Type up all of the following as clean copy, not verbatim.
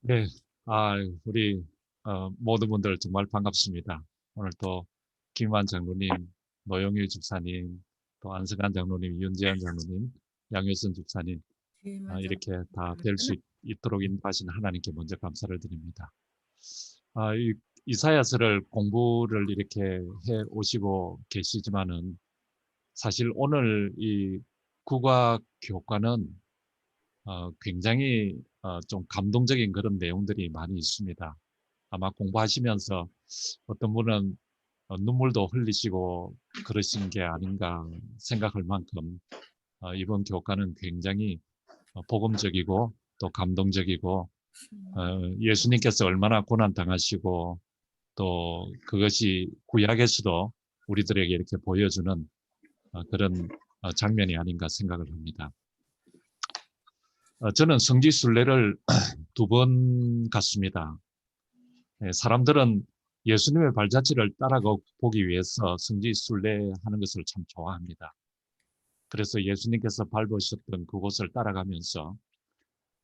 네, 우리 모든 분들 정말 반갑습니다. 오늘 또 김환 장로님, 노영일 집사님, 또 안승환 장로님, 윤재현 장로님, 양효선 집사님 이렇게 다 뵐 수 있도록 인도하신 하나님께 먼저 감사를 드립니다. 이 이사야서를 공부를 이렇게 해 오시고 계시지만은 사실 오늘 이 국악 교과는 굉장히 좀 감동적인 그런 내용들이 많이 있습니다. 아마 공부하시면서 어떤 분은 눈물도 흘리시고 그러신 게 아닌가 생각할 만큼 이번 교과는 굉장히 복음적이고 또 감동적이고 예수님께서 얼마나 고난 당하시고 또 그것이 구약에서도 우리들에게 이렇게 보여주는 그런 장면이 아닌가 생각을 합니다. 저는 성지순례를 2번 갔습니다. 사람들은 예수님의 발자취를 따라보기 위해서 성지순례하는 것을 참 좋아합니다. 그래서 예수님께서 밟으셨던 그곳을 따라가면서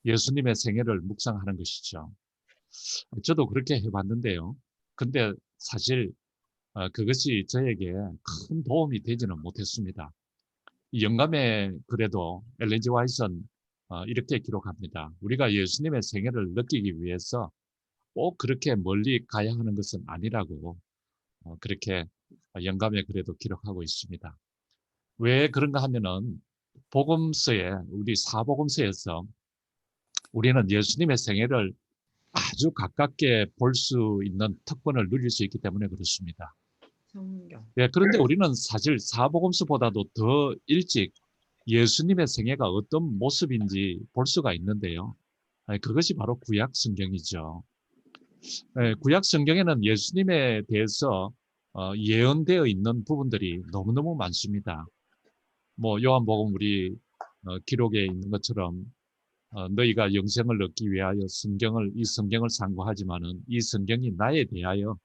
예수님의 생애를 묵상하는 것이죠. 저도 그렇게 해봤는데요. 근데 사실 그것이 저에게 큰 도움이 되지는 못했습니다. 이 영감의 글에도 엘렌 G 화이트는 이렇게 기록합니다. 우리가 예수님의 생애를 느끼기 위해서 꼭 그렇게 멀리 가야 하는 것은 아니라고 그렇게 영감의 글에도 기록하고 있습니다. 왜 그런가 하면은 복음서에 우리 사복음서에서 우리는 예수님의 생애를 아주 가깝게 볼 수 있는 특권을 누릴 수 있기 때문에 그렇습니다. 성경. 예, 그런데 우리는 사실 사복음서보다도 더 일찍 예수님의 생애가 어떤 모습인지 볼 수가 있는데요. 그것이 바로 구약 성경이죠. 구약 성경에는 예수님에 대해서 예언되어 있는 부분들이 너무너무 많습니다. 뭐 요한복음 우리 기록에 있는 것처럼 너희가 영생을 얻기 위하여 이 성경을 상고하지만은 이 성경이 나에 대하여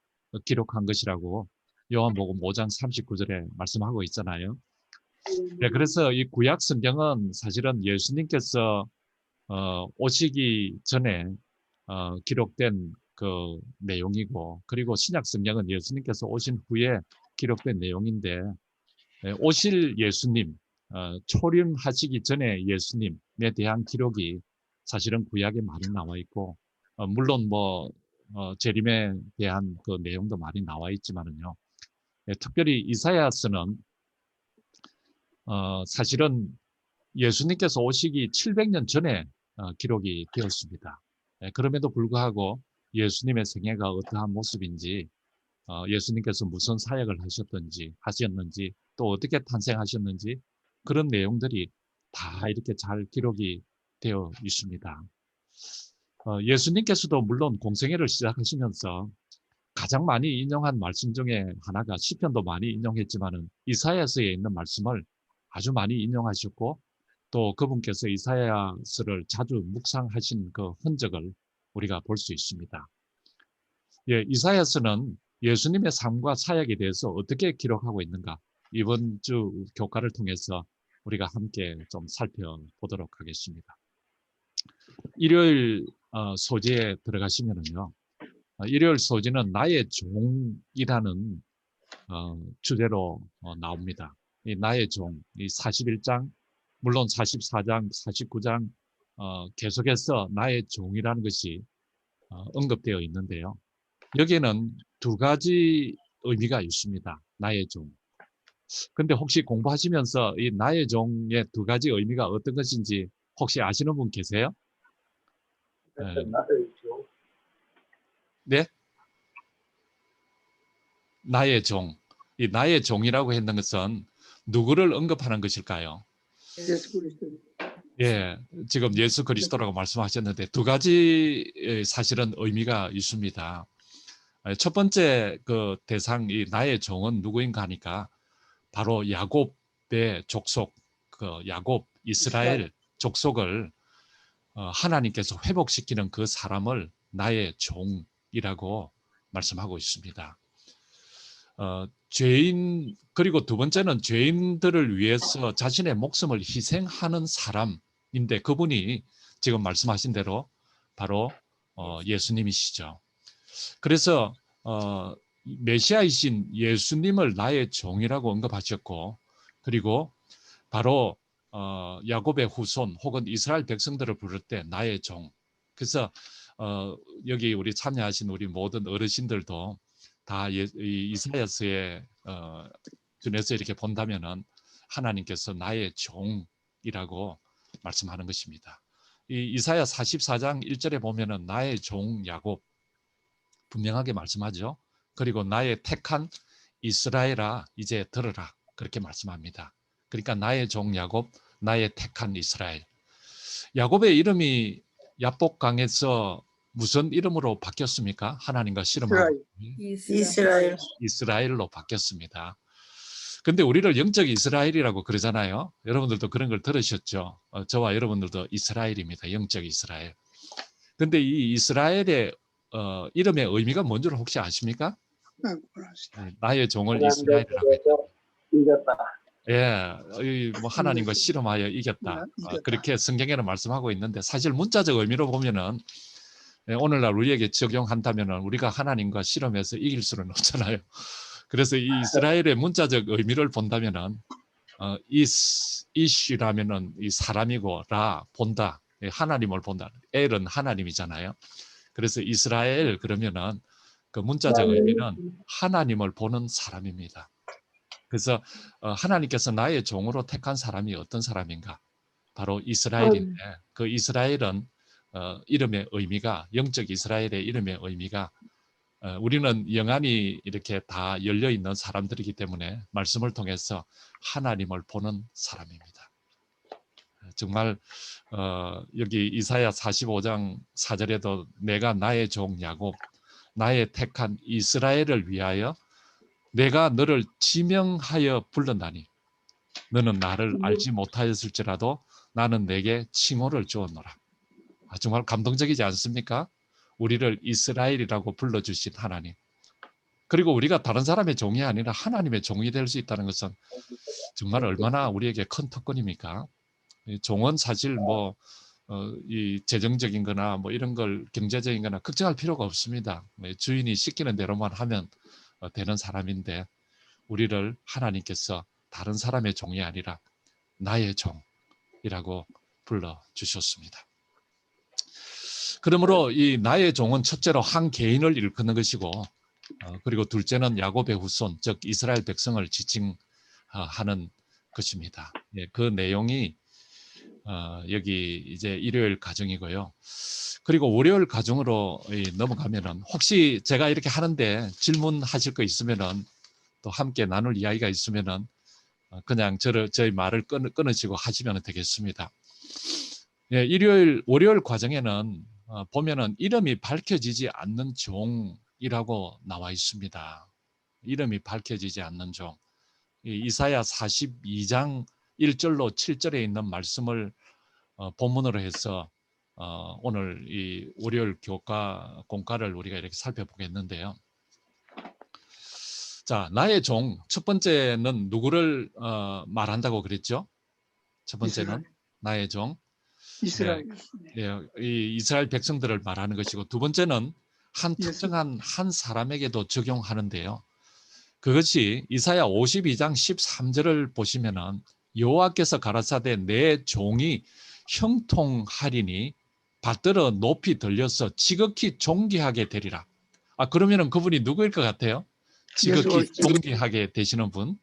기록한 것이라고 요한복음 5장 39절에 말씀하고 있잖아요. 네, 그래서 이 구약 성경은 사실은 예수님께서 오시기 전에 기록된 그 내용이고, 그리고 신약 성경은 예수님께서 오신 후에 기록된 내용인데, 오실 예수님, 초림하시기 전에 예수님에 대한 기록이 사실은 구약에 많이 나와 있고, 물론 뭐 재림에 대한 그 내용도 많이 나와 있지만은요. 특별히 이사야서는 사실은 예수님께서 오시기 700년 전에 기록이 되었습니다. 그럼에도 불구하고 예수님의 생애가 어떠한 모습인지, 예수님께서 무슨 사역을 하셨는지, 또 어떻게 탄생하셨는지 그런 내용들이 다 이렇게 잘 기록이 되어 있습니다. 예수님께서도 물론 공생애를 시작하시면서 가장 많이 인용한 말씀 중에 하나가 시편도 많이 인용했지만은 이사야서에 있는 말씀을 아주 많이 인용하셨고 또 그분께서 이사야서를 자주 묵상하신 그 흔적을 우리가 볼 수 있습니다. 예, 이사야서는 예수님의 삶과 사역에 대해서 어떻게 기록하고 있는가 이번 주 교과를 통해서 우리가 함께 좀 살펴보도록 하겠습니다. 일요일 소재에 들어가시면은요. 일요일 소재는 나의 종이라는 주제로 나옵니다. 이 나의 종, 이 41장, 물론 44장, 49장 계속해서 나의 종이라는 것이 언급되어 있는데요. 여기에는 2가지 의미가 있습니다. 나의 종. 근데 혹시 공부하시면서 이 나의 종의 2가지 의미가 어떤 것인지 혹시 아시는 분 계세요? 네? 나의 종. 이 나의 종이라고 했는 것은 누구를 언급하는 것일까요? 예수 그리스도. 예, 지금 예수 그리스도라고 말씀하셨는데 2가지 사실은 의미가 있습니다. 첫 번째 그 대상, 이 나의 종은 누구인가 하니까 바로 야곱의 족속, 그 야곱, 이스라엘 족속을 하나님께서 회복시키는 그 사람을 나의 종이라고 말씀하고 있습니다. 죄인, 그리고 2번째는 죄인들을 위해서 자신의 목숨을 희생하는 사람인데 그분이 지금 말씀하신 대로 바로 예수님이시죠. 그래서 메시아이신 예수님을 나의 종이라고 언급하셨고, 그리고 바로 야곱의 후손 혹은 이스라엘 백성들을 부를 때 나의 종. 그래서 여기 우리 참여하신 우리 모든 어르신들도 다 이사야서에 준해서 이렇게 본다면은 하나님께서 나의 종이라고 말씀하는 것입니다. 이 이사야 44장 1절에 보면은 나의 종 야곱 분명하게 말씀하죠. 그리고 나의 택한 이스라엘아 이제 들으라 그렇게 말씀합니다. 그러니까 나의 종 야곱, 나의 택한 이스라엘. 야곱의 이름이 야복강에서 무슨 이름으로 바뀌었습니까? 하나님과 씨름하고 이스라엘. 이스라엘로 바뀌었습니다. 근데 우리를 영적 이스라엘이라고 그러잖아요. 여러분들도 그런 걸 들으셨죠? 저와 여러분들도 이스라엘입니다. 영적 이스라엘. 근데 이 이스라엘의 이름의 의미가 뭔지 혹시 아십니까? 나의 종을 이스라엘이라고 했죠. 이겼다. 예, 뭐 하나님과 씨름하여 이겼다. 그렇게 성경에는 말씀하고 있는데 사실 문자적 의미로 보면은 오늘날 우리에게 적용한다면은 우리가 하나님과 씨름해서 이길 수는 없잖아요. 그래서 이 이스라엘의 문자적 의미를 본다면은 이시라면은 이 사람이고 라 본다. 하나님을 본다. 엘은 하나님이잖아요. 그래서 이스라엘 그러면은 그 문자적 의미는 하나님을 보는 사람입니다. 그래서 하나님께서 나의 종으로 택한 사람이 어떤 사람인가? 바로 이스라엘인데 그 이스라엘은 이름의 의미가 영적 이스라엘의 이름의 의미가 우리는 영안이 이렇게 다 열려 있는 사람들이기 때문에 말씀을 통해서 하나님을 보는 사람입니다. 정말 여기 이사야 45장 4절에도 내가 나의 종 야곱 나의 택한 이스라엘을 위하여 내가 너를 지명하여 불렀나니 너는 나를 알지 못하였을지라도 나는 내게 칭호를 주었노라. 정말 감동적이지 않습니까? 우리를 이스라엘이라고 불러주신 하나님. 그리고 우리가 다른 사람의 종이 아니라 하나님의 종이 될 수 있다는 것은 정말 얼마나 우리에게 큰 특권입니까? 종은 사실 이 재정적인 거나 뭐 이런 걸 경제적인 거나 걱정할 필요가 없습니다. 주인이 시키는 대로만 하면 되는 사람인데 우리를 하나님께서 다른 사람의 종이 아니라 나의 종이라고 불러주셨습니다. 그러므로 이 나의 종은 첫째로 한 개인을 일컫는 것이고 그리고 둘째는 야곱의 후손 즉 이스라엘 백성을 지칭하는 것입니다. 그 내용이 여기 이제 일요일 가정이고요. 그리고 월요일 가정으로 넘어가면은 혹시 제가 이렇게 하는데 질문하실 거 있으면은 또 함께 나눌 이야기가 있으면은 그냥 저희 말을 끊으시고 하시면 되겠습니다. 월요일 과정에는 보면은 이름이 밝혀지지 않는 종이라고 나와 있습니다. 이름이 밝혀지지 않는 종. 이사야 42장 1절로 7절에 있는 말씀을 본문으로 해서 오늘 이 월요일 공과를 우리가 이렇게 살펴보겠는데요. 자, 나의 종 첫 번째는 누구를 말한다고 그랬죠? 첫 번째는 나의 종 이스라엘. 이 이스라엘 백성들을 말하는 것이고 두 번째는 한 특정한 한 사람에게도 적용하는데요. 그것이 이사야 52장 13절을 보시면은 여호와께서 가라사대 내 종이 형통하리니 받들어 높이 들려서 지극히 존귀하게 되리라. 그러면은 그분이 누구일 것 같아요? 지극히 존귀하게 되시는 분.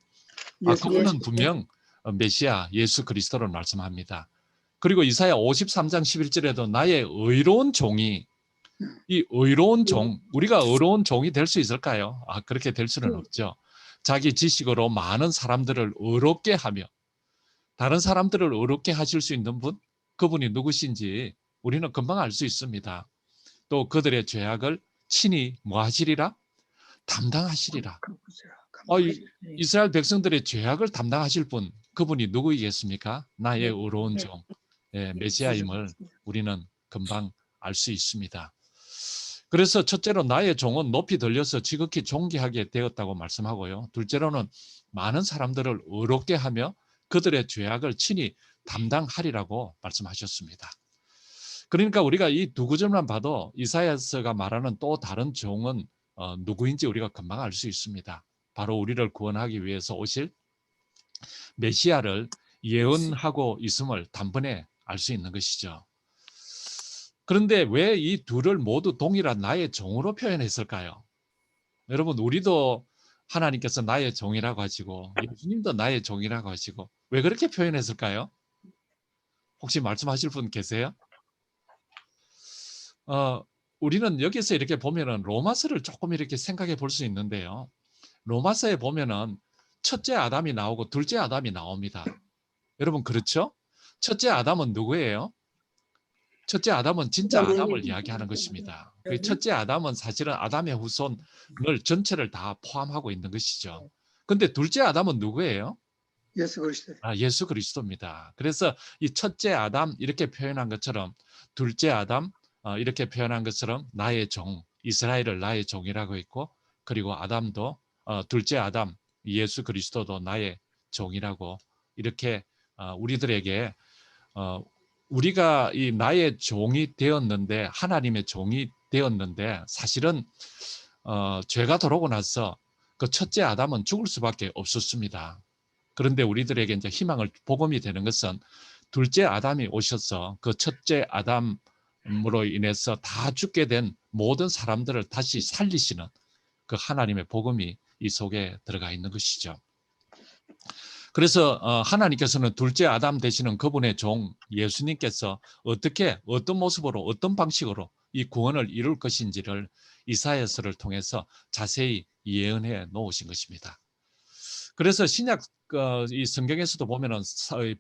그분은 분명 메시아 예수 그리스도를 말씀합니다. 그리고 이사야 53장 11절에도 나의 의로운 종이 이 의로운 종, 우리가 의로운 종이 될 수 있을까요? 그렇게 될 수는 없죠. 자기 지식으로 많은 사람들을 의롭게 하며 다른 사람들을 의롭게 하실 수 있는 분, 그분이 누구신지 우리는 금방 알 수 있습니다. 또 그들의 죄악을 친히 뭐 하시리라? 담당하시리라. 이스라엘 백성들의 죄악을 담당하실 분, 그분이 누구이겠습니까? 나의 의로운 종, 메시아임을 우리는 금방 알 수 있습니다. 그래서 첫째로 나의 종은 높이 들려서 지극히 존귀하게 되었다고 말씀하고요. 둘째로는 많은 사람들을 의롭게 하며 그들의 죄악을 친히 담당하리라고 말씀하셨습니다. 그러니까 우리가 이 두 구절만 봐도 이사야서가 말하는 또 다른 종은 누구인지 우리가 금방 알 수 있습니다. 바로 우리를 구원하기 위해서 오실 메시아를 예언하고 있음을 단번에 알 수 있는 것이죠. 그런데 왜 이 둘을 모두 동일한 나의 종으로 표현했을까요? 여러분, 우리도 하나님께서 나의 종이라고 하시고 예수님도 나의 종이라고 하시고 왜 그렇게 표현했을까요? 혹시 말씀하실 분 계세요? 우리는 여기서 이렇게 보면은 로마서를 조금 이렇게 생각해 볼 수 있는데요. 로마서에 보면은 첫째 아담이 나오고 둘째 아담이 나옵니다. 여러분, 그렇죠? 첫째 아담은 누구예요? 첫째 아담은 진짜 아담을 이야기하는 것입니다. 그 첫째 아담은 사실은 아담의 후손을 전체를 다 포함하고 있는 것이죠. 근데 둘째 아담은 누구예요? 예수 그리스도. 예수 그리스도입니다. 그래서 이 첫째 아담 이렇게 표현한 것처럼 둘째 아담 이렇게 표현한 것처럼 나의 종, 이스라엘을 나의 종이라고 했고, 그리고 아담도 둘째 아담, 예수 그리스도도 나의 종이라고 이렇게 우리들에게 우리가 이 나의 종이 되었는데, 하나님의 종이 되었는데, 사실은 죄가 들어오고 나서 그 첫째 아담은 죽을 수밖에 없었습니다. 그런데 우리들에게 이제 희망을 복음이 되는 것은 둘째 아담이 오셔서 그 첫째 아담으로 인해서 다 죽게 된 모든 사람들을 다시 살리시는 그 하나님의 복음이 이 속에 들어가 있는 것이죠. 그래서 하나님께서는 둘째 아담 되시는 그분의 종 예수님께서 어떻게, 어떤 모습으로, 어떤 방식으로 이 구원을 이룰 것인지를 이사야서를 통해서 자세히 예언해 놓으신 것입니다. 그래서 신약 이 성경에서도 보면은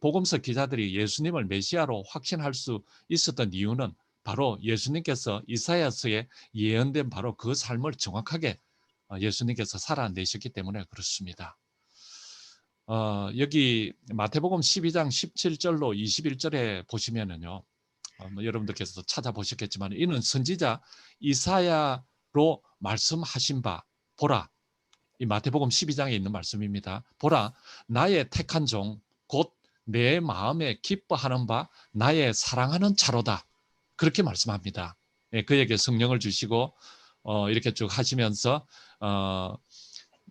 복음서 기자들이 예수님을 메시아로 확신할 수 있었던 이유는 바로 예수님께서 이사야서에 예언된 바로 그 삶을 정확하게 예수님께서 살아내셨기 때문에 그렇습니다. 여기 마태복음 12장 17절로 21절에 보시면은요, 여러분들께서도 찾아보셨겠지만 이는 선지자 이사야로 말씀하신 바 보라, 이 마태복음 12장에 있는 말씀입니다. 보라, 나의 택한 종 곧 내 마음에 기뻐하는 바 나의 사랑하는 자로다. 그렇게 말씀합니다. 그에게 성령을 주시고 이렇게 쭉 하시면서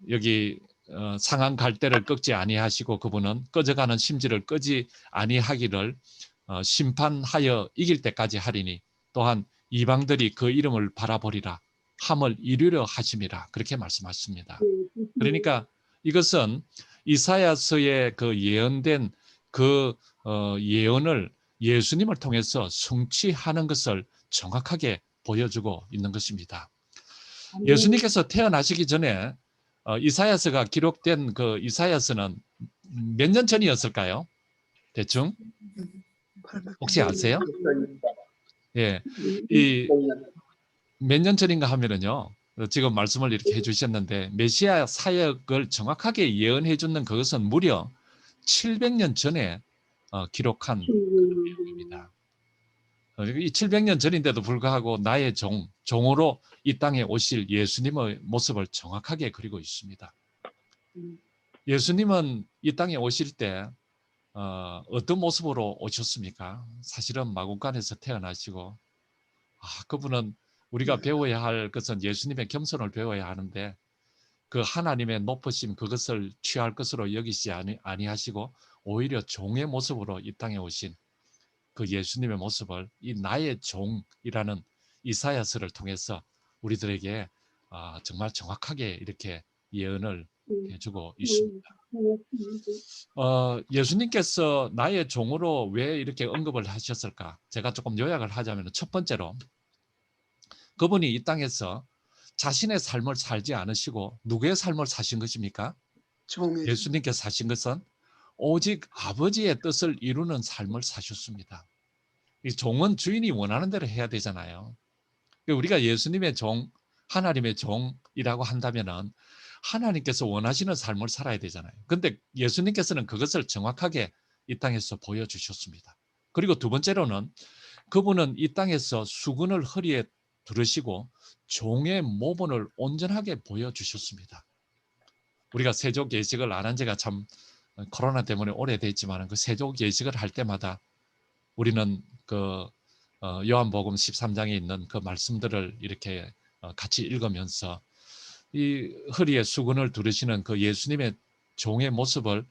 여기 상한 갈대를 꺾지 아니하시고 그분은 꺼져가는 심지를 끄지 아니하기를 심판하여 이길 때까지 하리니 또한 이방들이 그 이름을 바라보리라 함을 이루려 하심이라. 그렇게 말씀하십니다. 그러니까 이것은 이사야서에 그 예언된 그 예언을 예수님을 통해서 성취하는 것을 정확하게 보여주고 있는 것입니다. 예수님께서 태어나시기 전에 이사야서가 기록된 그 이사야서는 몇 년 전이었을까요? 대충 혹시 아세요? 예, 이 몇 년 전인가 하면은요. 지금 말씀을 이렇게 해주셨는데 메시아 사역을 정확하게 예언해 주는 그것은 무려 700년 전에 기록한 내용입니다. 이 700년 전인데도 불구하고 나의 종으로 이 땅에 오실 예수님의 모습을 정확하게 그리고 있습니다. 예수님은 이 땅에 오실 때 어떤 모습으로 오셨습니까? 사실은 마구간에서 태어나시고 그분은 우리가 배워야 할 것은 예수님의 겸손을 배워야 하는데 그 하나님의 높으심 그것을 취할 것으로 여기지 아니하시고 오히려 종의 모습으로 이 땅에 오신 그 예수님의 모습을 이 나의 종이라는 이사야서를 통해서 우리들에게 정말 정확하게 이렇게 예언을 해주고 있습니다. 예수님께서 나의 종으로 왜 이렇게 언급을 하셨을까? 제가 조금 요약을 하자면 첫 번째로 그분이 이 땅에서 자신의 삶을 살지 않으시고 누구의 삶을 사신 것입니까? 예수님께서 사신 것은 오직 아버지의 뜻을 이루는 삶을 사셨습니다. 이 종은 주인이 원하는 대로 해야 되잖아요. 우리가 예수님의 종, 하나님의 종이라고 한다면은 하나님께서 원하시는 삶을 살아야 되잖아요. 근데 예수님께서는 그것을 정확하게 이 땅에서 보여주셨습니다. 그리고 두 번째로는 그분은 이 땅에서 수건을 허리에 두르시고 종의 모본을 온전하게 보여주셨습니다. 우리가 세족 예식을 안 한 지가 참 코로나 때문에 오래됐지만 그 세족 예식을 할 때마다 우리는 그 요한복음 13장에 있는 그 말씀들을 이렇게 같이 읽으면서 이 허리에 수건을 두르시는 그 예수님의 종의 모습을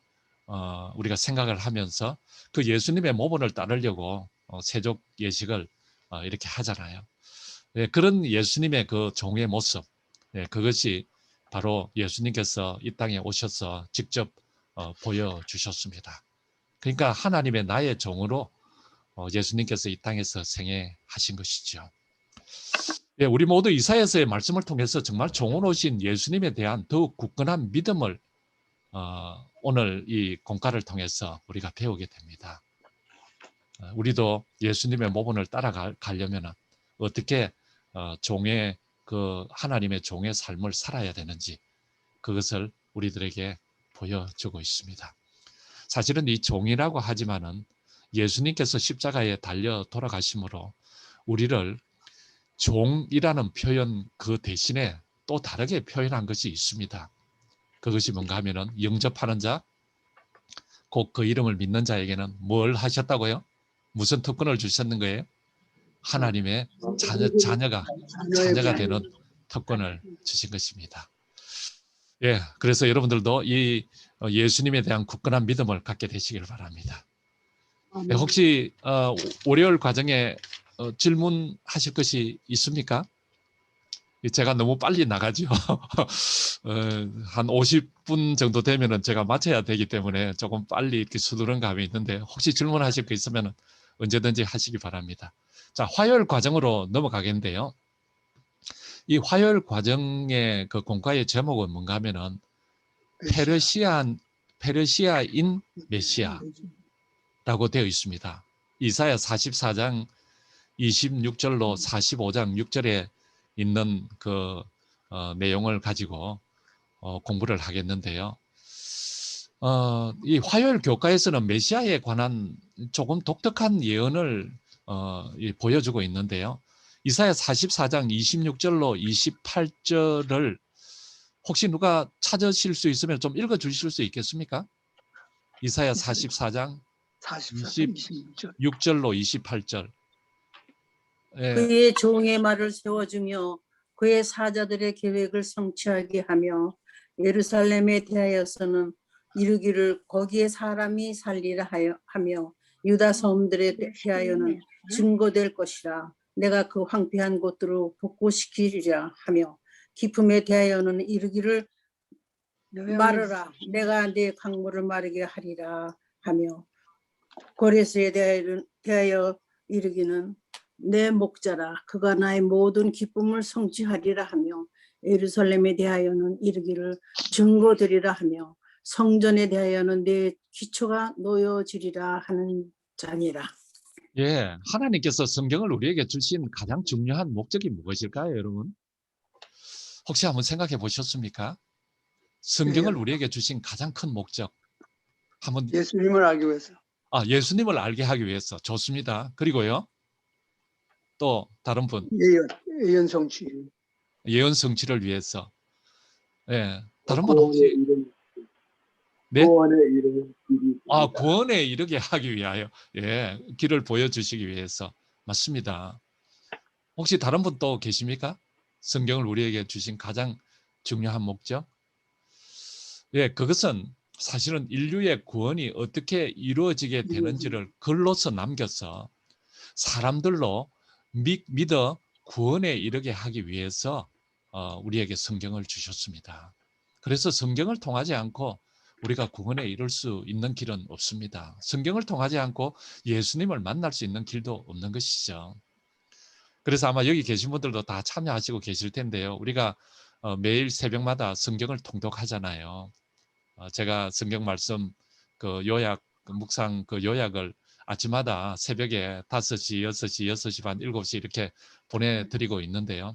우리가 생각을 하면서 그 예수님의 모본을 따르려고 세족 예식을 이렇게 하잖아요. 예, 그런 예수님의 그 종의 모습, 예, 그것이 바로 예수님께서 이 땅에 오셔서 직접 보여주셨습니다. 그러니까 하나님의 나의 종으로 예수님께서 이 땅에서 생애하신 것이죠. 예, 우리 모두 이사야서의 말씀을 통해서 정말 종으로 오신 예수님에 대한 더욱 굳건한 믿음을 오늘 이 공과를 통해서 우리가 배우게 됩니다. 우리도 예수님의 모본을 따라가려면 어떻게 종의 그 하나님의 종의 삶을 살아야 되는지 그것을 우리들에게 보여주고 있습니다. 사실은 이 종이라고 하지만은 예수님께서 십자가에 달려 돌아가심으로 우리를 종이라는 표현 그 대신에 또 다르게 표현한 것이 있습니다. 그것이 뭔가 하면은 영접하는 자, 곧 그 이름을 믿는 자에게는 뭘 하셨다고요? 무슨 특권을 주셨는 거예요? 하나님의 자녀가 되는 특권을 주신 것입니다. 예, 그래서 여러분들도 이 예수님에 대한 굳건한 믿음을 갖게 되시길 바랍니다. 예, 혹시 월요일 과정에 질문하실 것이 있습니까? 제가 너무 빨리 나가죠. 한 50분 정도 되면은 제가 마쳐야 되기 때문에 조금 빨리 이렇게 서두른 감이 있는데 혹시 질문하실 거 있으면 언제든지 하시기 바랍니다. 자, 화요일 과정으로 넘어가겠는데요. 이 화요일 과정의 그 공과의 제목은 뭔가 하면은 페르시아인 메시아라고 되어 있습니다. 이사야 44장 26절로 45장 6절에 있는 그 내용을 가지고 공부를 하겠는데요. 이 화요일 교과에서는 메시아에 관한 조금 독특한 예언을 보여주고 있는데요. 이사야 44장 26절로 28절을 혹시 누가 찾으실 수 있으면 좀 읽어주실 수 있겠습니까? 이사야 44장 26절로 28절. 예. 그의 종의 말을 세워주며 그의 사자들의 계획을 성취하게 하며 예루살렘에 대하여서는 이르기를 거기에 사람이 살리라 하며 유다 섬들에 대하여는 증거될 것이라. 내가 그 황폐한 곳들을 복구시키리라 하며 기품에 대하여는 이르기를 마르라. 내가 네 강물을 마르게 하리라 하며 고레스에 대하여 이르기는 내 목자라. 그가 나의 모든 기쁨을 성취하리라 하며 예루살렘에 대하여는 이르기를 증거되리라 하며 성전에 대하여는 내 기초가 놓여지리라 하는 자니라. 예, 하나님께서 성경을 우리에게 주신 가장 중요한 목적이 무엇일까요, 여러분? 혹시 한번 생각해 보셨습니까? 성경을 우리에게 주신 가장 큰 목적. 한번 예수님을 알기 위해서. 예수님을 알게 하기 위해서. 좋습니다. 그리고요. 또 다른 분. 예언 성취. 예언 성취를 위해서. 예. 다른 분 혹시 네? 구원에 이르게 하기 위하여. 예. 길을 보여 주시기 위해서. 맞습니다. 혹시 다른 분 또 계십니까? 성경을 우리에게 주신 가장 중요한 목적? 예, 그것은 사실은 인류의 구원이 어떻게 이루어지게 되는지를 글로서 남겨서 사람들로 믿어 구원에 이르게 하기 위해서 우리에게 성경을 주셨습니다. 그래서 성경을 통하지 않고 우리가 구원에 이룰 수 있는 길은 없습니다. 성경을 통하지 않고 예수님을 만날 수 있는 길도 없는 것이죠. 그래서 아마 여기 계신 분들도 다 참여하시고 계실 텐데요. 우리가 매일 새벽마다 성경을 통독하잖아요. 제가 성경 말씀 그 요약 묵상 그 요약을 아침마다 새벽에 5시, 6시, 6시 반, 7시 이렇게 보내드리고 있는데요.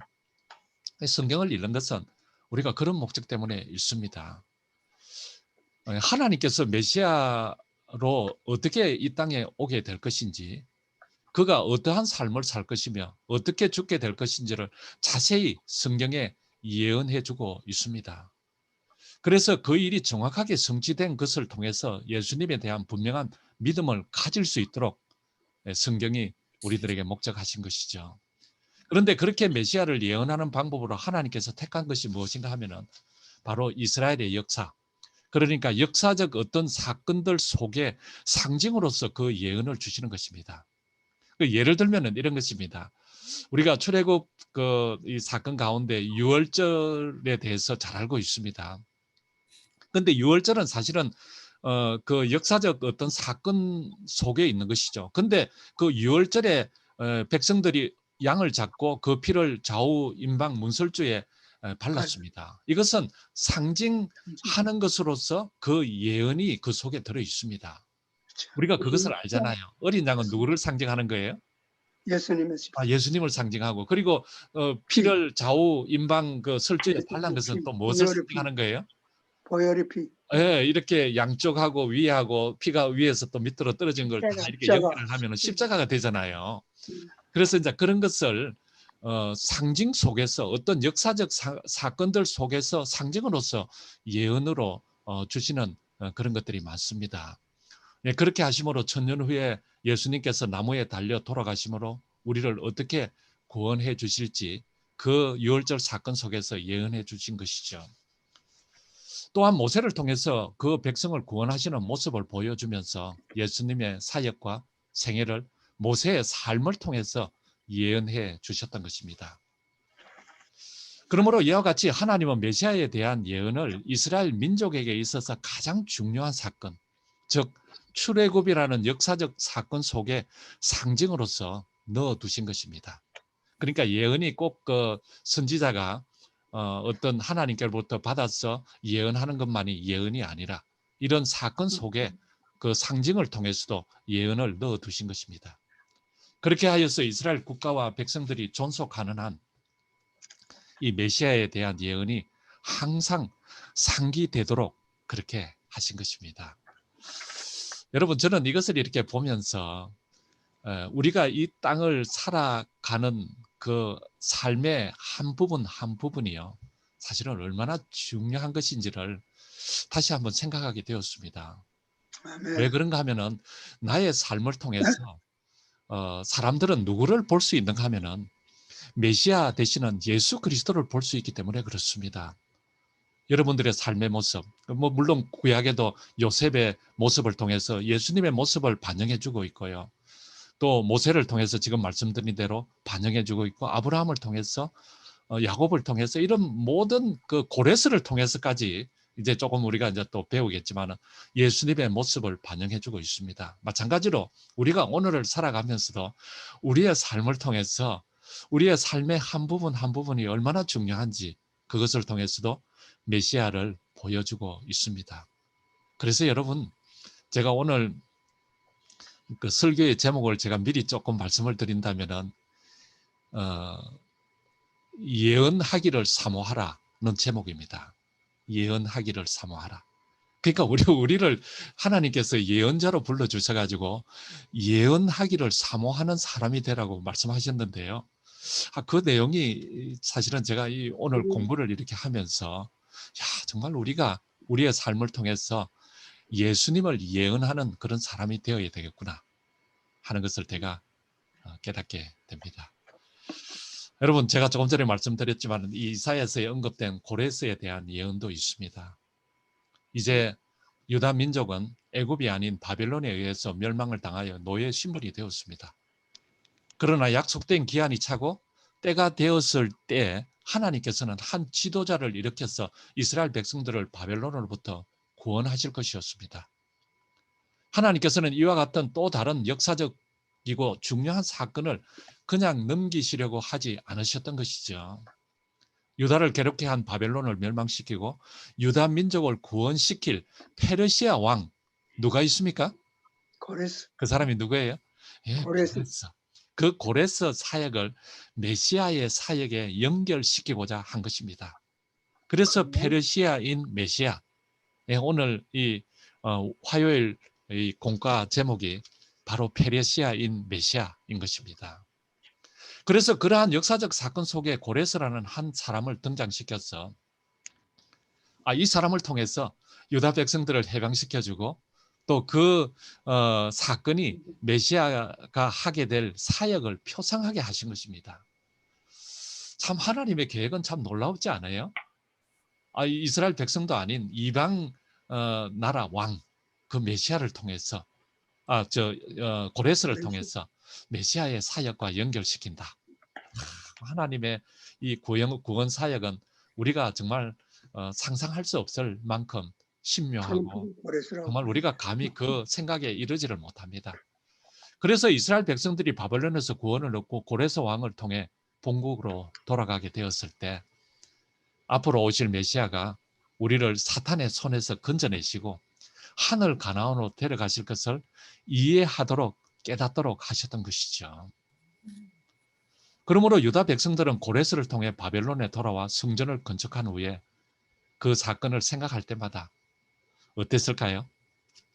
성경을 읽는 것은 우리가 그런 목적 때문에 읽습니다. 하나님께서 메시아로 어떻게 이 땅에 오게 될 것인지, 그가 어떠한 삶을 살 것이며 어떻게 죽게 될 것인지를 자세히 성경에 예언해 주고 있습니다. 그래서 그 일이 정확하게 성취된 것을 통해서 예수님에 대한 분명한 믿음을 가질 수 있도록 성경이 우리들에게 목적하신 것이죠. 그런데 그렇게 메시아를 예언하는 방법으로 하나님께서 택한 것이 무엇인가 하면은 바로 이스라엘의 역사, 그러니까 역사적 어떤 사건들 속에 상징으로서 그 예언을 주시는 것입니다. 그 예를 들면은 이런 것입니다. 우리가 출애굽 이 사건 가운데 유월절에 대해서 잘 알고 있습니다. 근데 유월절은 사실은 그 역사적 어떤 사건 속에 있는 것이죠. 근데 그 유월절에 백성들이 양을 잡고 그 피를 좌우 임방 문설주에 발랐습니다. 이것은 상징하는 것으로서 그 예언이 그 속에 들어 있습니다. 우리가 그것을 알잖아요. 어린 양은 누구를 상징하는 거예요? 예수님의 십자가. 예수님을 상징하고, 그리고 피를 좌우 임방 그 설주에 발란 것은 또 무엇을 보혈의 피. 상징하는 거예요? 보혈의 피. 예, 이렇게 양쪽하고 위하고 피가 위에서 또 밑으로 떨어진 걸 다 이렇게 십자가. 연결을 하면 십자가가 되잖아요. 그래서 이제 그런 것을 상징 속에서 어떤 역사적 사건들 속에서 상징으로서 예언으로 주시는 그런 것들이 많습니다. 예, 그렇게 하심으로 천년 후에 예수님께서 나무에 달려 돌아가심으로 우리를 어떻게 구원해 주실지 그 유월절 사건 속에서 예언해 주신 것이죠. 또한 모세를 통해서 그 백성을 구원하시는 모습을 보여주면서 예수님의 사역과 생애를 모세의 삶을 통해서 예언해 주셨던 것입니다. 그러므로 이와 같이 하나님은 메시아에 대한 예언을 이스라엘 민족에게 있어서 가장 중요한 사건, 즉 출애굽이라는 역사적 사건 속에 상징으로서 넣어두신 것입니다. 그러니까 예언이 꼭 그 선지자가 어떤 하나님께로부터 받아서 예언하는 것만이 예언이 아니라 이런 사건 속에 그 상징을 통해서도 예언을 넣어두신 것입니다. 그렇게 하여서 이스라엘 국가와 백성들이 존속하는 한 이 메시아에 대한 예언이 항상 상기되도록 그렇게 하신 것입니다. 여러분, 저는 이것을 이렇게 보면서 우리가 이 땅을 살아가는 그 삶의 한 부분 한 부분이요, 사실은 얼마나 중요한 것인지를 다시 한번 생각하게 되었습니다. 아멘. 왜 그런가 하면은 나의 삶을 통해서 사람들은 누구를 볼 수 있는가 하면은 메시아 되시는 예수 그리스도를 볼 수 있기 때문에 그렇습니다. 여러분들의 삶의 모습, 물론 구약에도 요셉의 모습을 통해서 예수님의 모습을 반영해주고 있고요. 또 모세를 통해서 지금 말씀드린 대로 반영해주고 있고, 아브라함을 통해서 야곱을 통해서 이런 모든 그 고레스를 통해서까지 이제 조금 우리가 이제 또 배우겠지만 예수님의 모습을 반영해주고 있습니다. 마찬가지로 우리가 오늘을 살아가면서도 우리의 삶을 통해서 우리의 삶의 한 부분 한 부분이 얼마나 중요한지 그것을 통해서도 메시아를 보여주고 있습니다. 그래서 여러분, 제가 오늘 그 설교의 제목을 제가 미리 조금 말씀을 드린다면은 예언하기를 사모하라는 제목입니다. 예언하기를 사모하라. 그러니까 우리를 하나님께서 예언자로 불러주셔가지고 예언하기를 사모하는 사람이 되라고 말씀하셨는데요. 그 내용이 사실은 제가 오늘 공부를 이렇게 하면서 정말 우리가 우리의 삶을 통해서 예수님을 예언하는 그런 사람이 되어야 되겠구나 하는 것을 제가 깨닫게 됩니다. 여러분, 제가 조금 전에 말씀드렸지만 이사야서에 언급된 고레스에 대한 예언도 있습니다. 이제 유다 민족은 애굽이 아닌 바벨론에 의해서 멸망을 당하여 노예 신분이 되었습니다. 그러나 약속된 기한이 차고 때가 되었을 때 하나님께서는 한 지도자를 일으켜서 이스라엘 백성들을 바벨론으로부터 구원하실 것이었습니다. 하나님께서는 이와 같은 또 다른 역사적이고 중요한 사건을 그냥 넘기시려고 하지 않으셨던 것이죠. 유다를 괴롭게 한 바벨론을 멸망시키고 유다 민족을 구원시킬 페르시아 왕, 누가 있습니까? 고레스. 그 사람이 누구예요? 고레스. 고레스. 그 고레스 사역을 메시아의 사역에 연결시키고자 한 것입니다. 그래서 페르시아인 메시아. 오늘 이 화요일 이 공과 제목이 바로 페르시아인 메시아인 것입니다. 그래서 그러한 역사적 사건 속에 고레스라는 한 사람을 등장시켜서 이 사람을 통해서 유다 백성들을 해방시켜주고 또 그 사건이 메시아가 하게 될 사역을 표상하게 하신 것입니다. 참 하나님의 계획은 참 놀라우지 않아요? 이스라엘 백성도 아닌 이방 나라 왕, 그 메시아를 통해서 고레스를 통해서 메시아의 사역과 연결시킨다. 하나님의 이 구원 사역은 우리가 정말 상상할 수 없을 만큼 신묘하고 고레스라고 정말 우리가 감히 그 생각에 이르지를 못합니다. 그래서 이스라엘 백성들이 바벨론에서 구원을 얻고 고레스 왕을 통해 본국으로 돌아가게 되었을 때 앞으로 오실 메시아가 우리를 사탄의 손에서 건져내시고 하늘 가나안으로 데려가실 것을 이해하도록 깨닫도록 하셨던 것이죠. 그러므로 유다 백성들은 고레스를 통해 바벨론에 돌아와 성전을 건축한 후에 그 사건을 생각할 때마다 어땠을까요?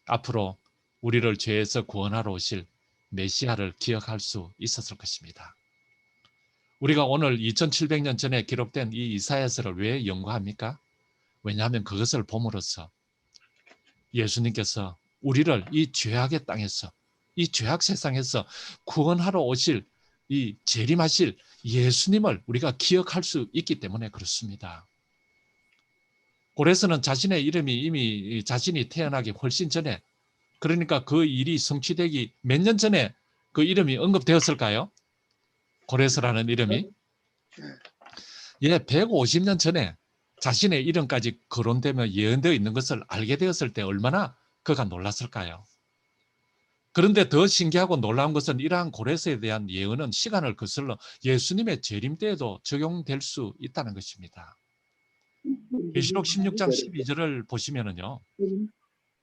앞으로 우리를 죄에서 구원하러 오실 메시아를 기억할 수 있었을 것입니다. 우리가 오늘 2700년 전에 기록된 이 이사야서를 왜 연구합니까? 왜냐하면 그것을 봄으로써 예수님께서 우리를 이 죄악의 땅에서, 이 죄악 세상에서 구원하러 오실 이 재림하실 예수님을 우리가 기억할 수 있기 때문에 그렇습니다. 고레스는 자신의 이름이 이미 자신이 태어나기 훨씬 전에, 그러니까 그 일이 성취되기 몇 년 전에 그 이름이 언급되었을까요? 고레스라는 이름이? 예, 150년 전에 자신의 이름까지 거론되며 예언되어 있는 것을 알게 되었을 때 얼마나 그가 놀랐을까요? 그런데 더 신기하고 놀라운 것은 이러한 고레스에 대한 예언은 시간을 거슬러 예수님의 재림 때에도 적용될 수 있다는 것입니다. 계시록 16장 12절을 보시면은요,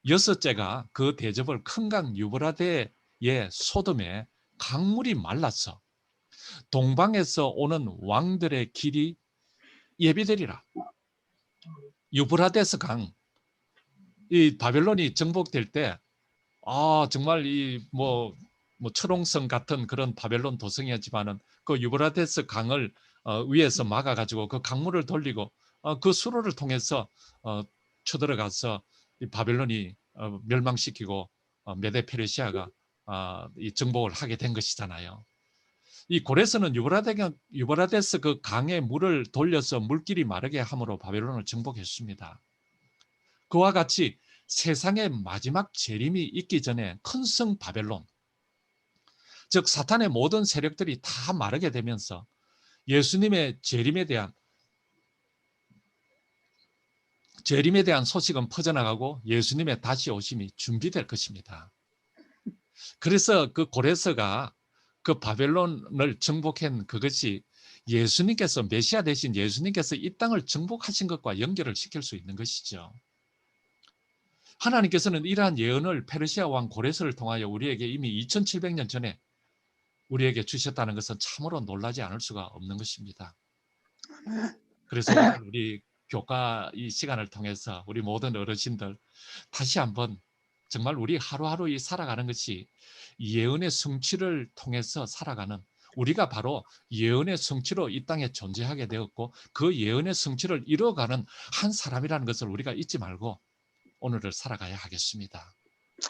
여섯째가 그 대접을 큰 강 유브라데의 소돔에 강물이 말라서 동방에서 오는 왕들의 길이 예비되리라. 유브라데스 강, 이 바벨론이 정복될 때, 정말 철옹성 같은 그런 바벨론 도성이었지만은 그 유브라데스 강을 위에서 막아가지고 그 강물을 돌리고 그 수로를 통해서 쳐들어가서 이 바벨론이 멸망시키고 메데 페르시아가 이 정복을 하게 된 것이잖아요. 이 고레스는 유브라데스 그 강의 물을 돌려서 물길이 마르게 함으로 바벨론을 정복했습니다. 그와 같이 세상의 마지막 재림이 있기 전에 큰 성 바벨론, 즉 사탄의 모든 세력들이 다 마르게 되면서 예수님의 재림에 대한 소식은 퍼져나가고 예수님의 다시 오심이 준비될 것입니다. 그래서 그 고레스가 그 바벨론을 정복한 그것이 예수님께서 메시아 대신 예수님께서 이 땅을 정복하신 것과 연결을 시킬 수 있는 것이죠. 하나님께서는 이러한 예언을 페르시아 왕 고레스를 통하여 우리에게 이미 2700년 전에 우리에게 주셨다는 것은 참으로 놀라지 않을 수가 없는 것입니다. 그래서 오늘 우리 교과 이 시간을 통해서 우리 모든 어르신들 다시 한번 정말 우리 하루하루 이 살아가는 것이 예언의 성취를 통해서 살아가는, 우리가 바로 예언의 성취로 이 땅에 존재하게 되었고 그 예언의 성취를 이루어가는 한 사람이라는 것을 우리가 잊지 말고 오늘을 살아가야 하겠습니다.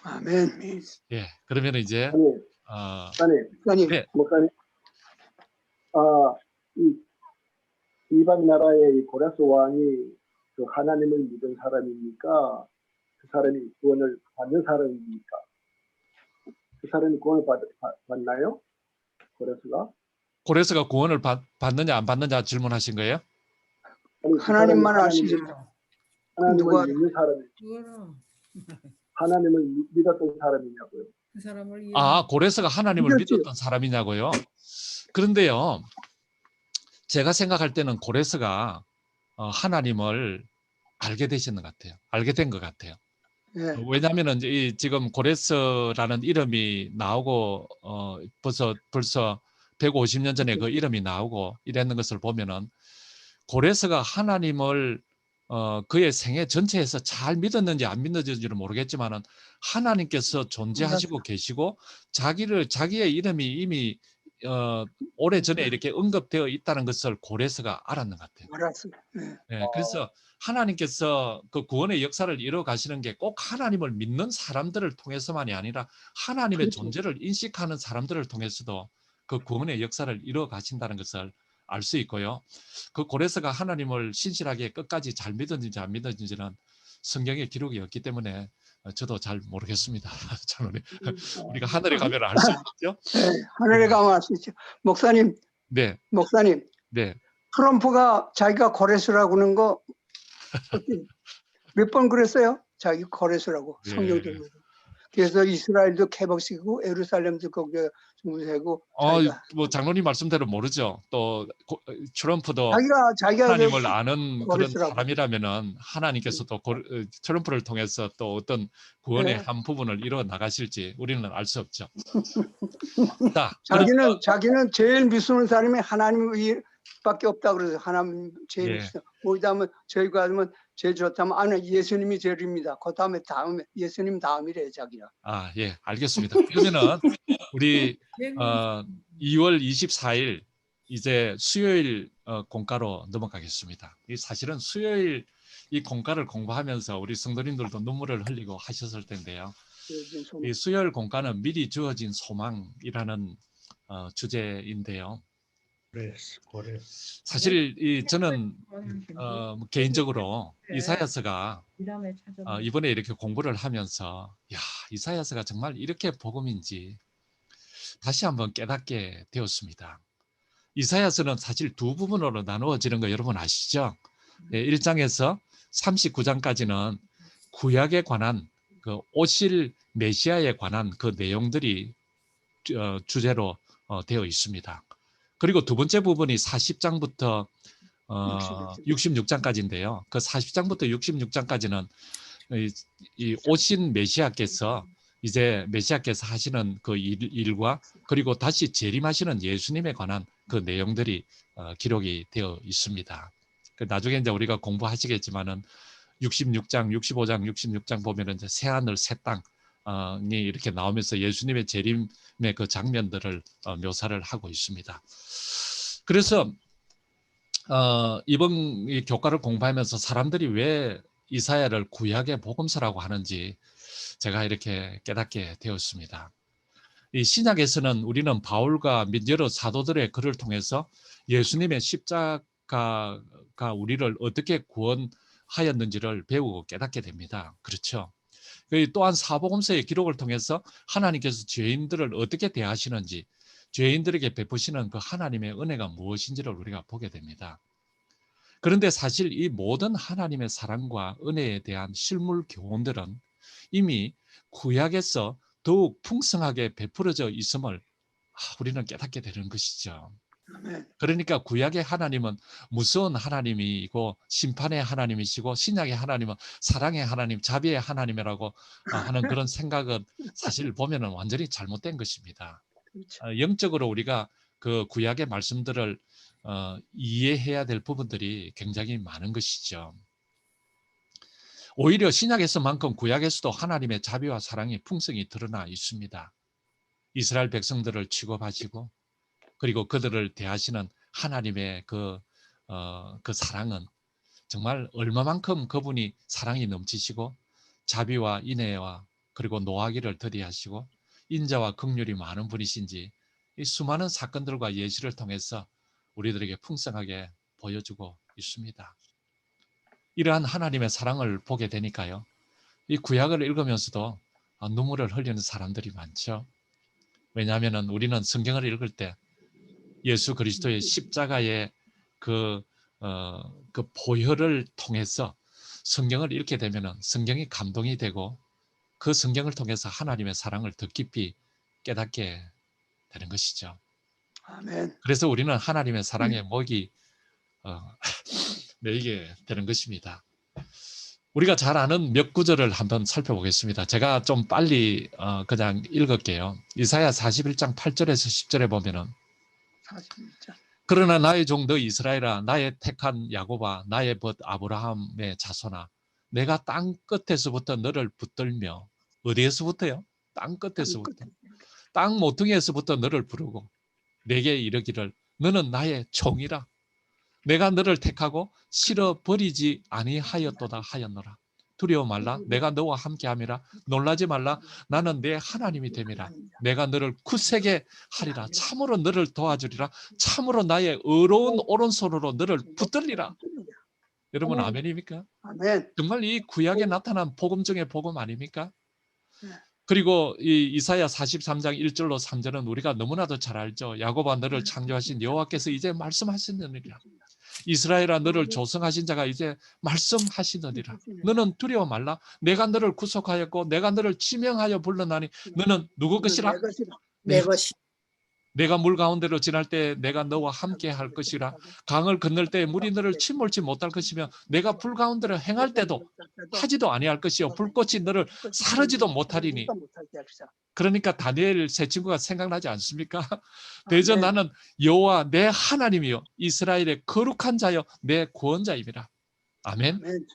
아멘. 예, 그러면 이제 목사님, 네, 목사님, 이 이방 나라의 이 고레스 왕이 그 하나님을 믿은 사람입니까? 그 사람이 구원을 받는 사람입니까? 그 사람이 구원을 받나요? 고레스가 구원을 받느냐 안 받느냐 질문하신 거예요? 아니, 하나님만 아시죠. 누가- 하나님을 믿는 사람이, 하나님을 믿었던 사람이냐고요. 그 사람을 고레스가 하나님을 믿었죠. 믿었던 사람이냐고요? 그런데요, 제가 생각할 때는 고레스가 하나님을 알게 되신 것 같아요. 알게 된 것 같아요. 예. 왜냐하면은 지금 고레스라는 이름이 나오고 벌써 150년 전에 그 이름이 나오고 이랬는 것을 보면은 고레스가 하나님을 그의 생애 전체에서 잘 믿었는지 안 믿었는지는 모르겠지만은 하나님께서 존재하시고 계시고 자기의 이름이 이미 오래전에 이렇게 언급되어 있다는 것을 고레스가 알았는 것 같아요. 알았습니다. 네. 예, 그래서 하나님께서 그 구원의 역사를 이루어 가시는 게 꼭 하나님을 믿는 사람들을 통해서만이 아니라 하나님의 그렇죠. 존재를 인식하는 사람들을 통해서도 그 구원의 역사를 이루어 가신다는 것을 알 수 있고요. 그 고레스가 하나님을 신실하게 끝까지 잘 믿었는지 안 믿었는지는 성경에 기록이 없기 때문에 저도 잘 모르겠습니다. 참 우리가 하늘에 가면 알 수 있죠. 네, 하늘에 가면 알 수 있죠. 목사님, 네, 네. 트럼프가 자기가 고레스라고 하는 거 몇 번 그랬어요? 자기 고레스라고 네. 성경적으로. 그래서 이스라엘도 개복시키고 예루살렘도 거기에 문세고 자기가 뭐 장로님 말씀대로 모르죠. 또 트럼프도 자기가 하나님을 아는 그런 고레스라고. 사람이라면은 하나님께서도 트럼프를 통해서 또 어떤 구원의 네. 한 부분을 이뤄 나가실지 우리는 알 수 없죠. 자, 자기는 제일 미수는 사람이 하나님밖에 없다 그래서 하나님 제일 예. 미수. 거기다면 저희가 하면 제일 좋다면 아니 예수님이 제일입니다. 그 다음에 예수님 다음이래 자기가. 예, 알겠습니다. 그러면은 우리 2월 24일 이제 수요일 공과로 넘어가겠습니다. 이 사실은 수요일 이 공과를 공부하면서 우리 성도님들도 눈물을 흘리고 하셨을 텐데요. 이 수요일 공과는 미리 주어진 소망이라는 주제인데요. 사실 저는 개인적으로 이사야서가 이번에 이렇게 공부를 하면서 이사야서가 정말 이렇게 복음인지 다시 한번 깨닫게 되었습니다. 이사야서는 사실 두 부분으로 나누어지는 거 여러분 아시죠? 1장에서 39장까지는 구약에 관한 그 오실 메시아에 관한 그 내용들이 주제로 되어 있습니다. 그리고 두 번째 부분이 40장부터 66장까지인데요. 그 40장부터 66장까지는 이 오신 메시아께서 이제 메시아께서 하시는 그 일과 그리고 다시 재림하시는 예수님에 관한 그 내용들이 기록이 되어 있습니다. 나중에 이제 우리가 공부하시겠지만은 66장, 65장, 66장 보면은 이제 새 하늘, 새 땅이 이렇게 나오면서 예수님의 재림의 그 장면들을 묘사를 하고 있습니다. 그래서 이번 이 교과를 공부하면서 사람들이 왜 이사야를 구약의 복음서라고 하는지 제가 이렇게 깨닫게 되었습니다. 이 신약에서는 우리는 바울과 및 여러 사도들의 글을 통해서 예수님의 십자가가 우리를 어떻게 구원하였는지를 배우고 깨닫게 됩니다. 그렇죠? 또한 사복음서의 기록을 통해서 하나님께서 죄인들을 어떻게 대하시는지, 죄인들에게 베푸시는 그 하나님의 은혜가 무엇인지를 우리가 보게 됩니다. 그런데 사실 이 모든 하나님의 사랑과 은혜에 대한 실물 교훈들은 이미 구약에서 더욱 풍성하게 베풀어져 있음을 우리는 깨닫게 되는 것이죠. 그러니까 구약의 하나님은 무서운 하나님이고 심판의 하나님이시고 신약의 하나님은 사랑의 하나님, 자비의 하나님이라고 하는 그런 생각은 사실 보면은 완전히 잘못된 것입니다. 영적으로 우리가 그 구약의 말씀들을 이해해야 될 부분들이 굉장히 많은 것이죠. 오히려 신약에서만큼 구약에서도 하나님의 자비와 사랑이 풍성히 드러나 있습니다. 이스라엘 백성들을 취급하시고 그리고 그들을 대하시는 하나님의 그 사랑은 정말 얼마만큼 그분이 사랑이 넘치시고 자비와 인애와 그리고 노하기를 더디하시고 인자와 긍휼이 많은 분이신지 이 수많은 사건들과 예시를 통해서 우리들에게 풍성하게 보여주고 있습니다. 이러한 하나님의 사랑을 보게 되니까요. 이 구약을 읽으면서도 눈물을 흘리는 사람들이 많죠. 왜냐하면 우리는 성경을 읽을 때 예수 그리스도의 십자가의 그 보혈을 통해서 성경을 읽게 되면 성경이 감동이 되고 그 성경을 통해서 하나님의 사랑을 더 깊이 깨닫게 되는 것이죠. 아멘. 그래서 우리는 하나님의 사랑의 목이 매이게 되는 것입니다. 우리가 잘 아는 몇 구절을 한번 살펴보겠습니다. 제가 좀 빨리 그냥 읽을게요. 이사야 41장 8절에서 10절에 보면은 41장. 그러나 나의 종 너 이스라엘아 나의 택한 야곱아 나의 벗 아브라함의 자손아 내가 땅 끝에서부터 너를 붙들며 어디에서부터요? 땅 끝에서부터 땅 모퉁이에서부터 너를 부르고 내게 이르기를 너는 나의 종이라. 내가 너를 택하고 실어버리지 아니하였도다 하였노라. 두려워 말라. 내가 너와 함께함이라. 놀라지 말라. 나는 내 하나님이 됨이라. 내가 너를 굳세게 하리라. 참으로 너를 도와주리라. 참으로 나의 의로운 오른손으로 너를 붙들리라. 여러분 아멘입니까? 아멘. 정말 이 구약에 나타난 복음 중의 복음 아닙니까? 네. 그리고 이 이사야 43장 1절로 3절은 우리가 너무나도 잘 알죠. 야곱아 너를 창조하신 여호와께서 이제 말씀하시느니라. 이스라엘아 너를 조성하신 자가 이제 말씀하시느니라. 너는 두려워 말라. 내가 너를 구속하였고 내가 너를 지명하여 불러나니 너는 누구 것이라? 내 것이라. 내 것이 내가 물 가운데로 지날 때 내가 너와 함께 할 것이라. 강을 건널 때 물이 너를 침몰치 못할 것이며 내가 불 가운데로 행할 때도 하지도 아니할 것이요 불꽃이 너를 사르지도 못하리니. 그러니까 다니엘 세 친구가 생각나지 않습니까? 대저 나는 여호와 내 하나님이요 이스라엘의 거룩한 자요 내 구원자입니다. 아멘. 아멘.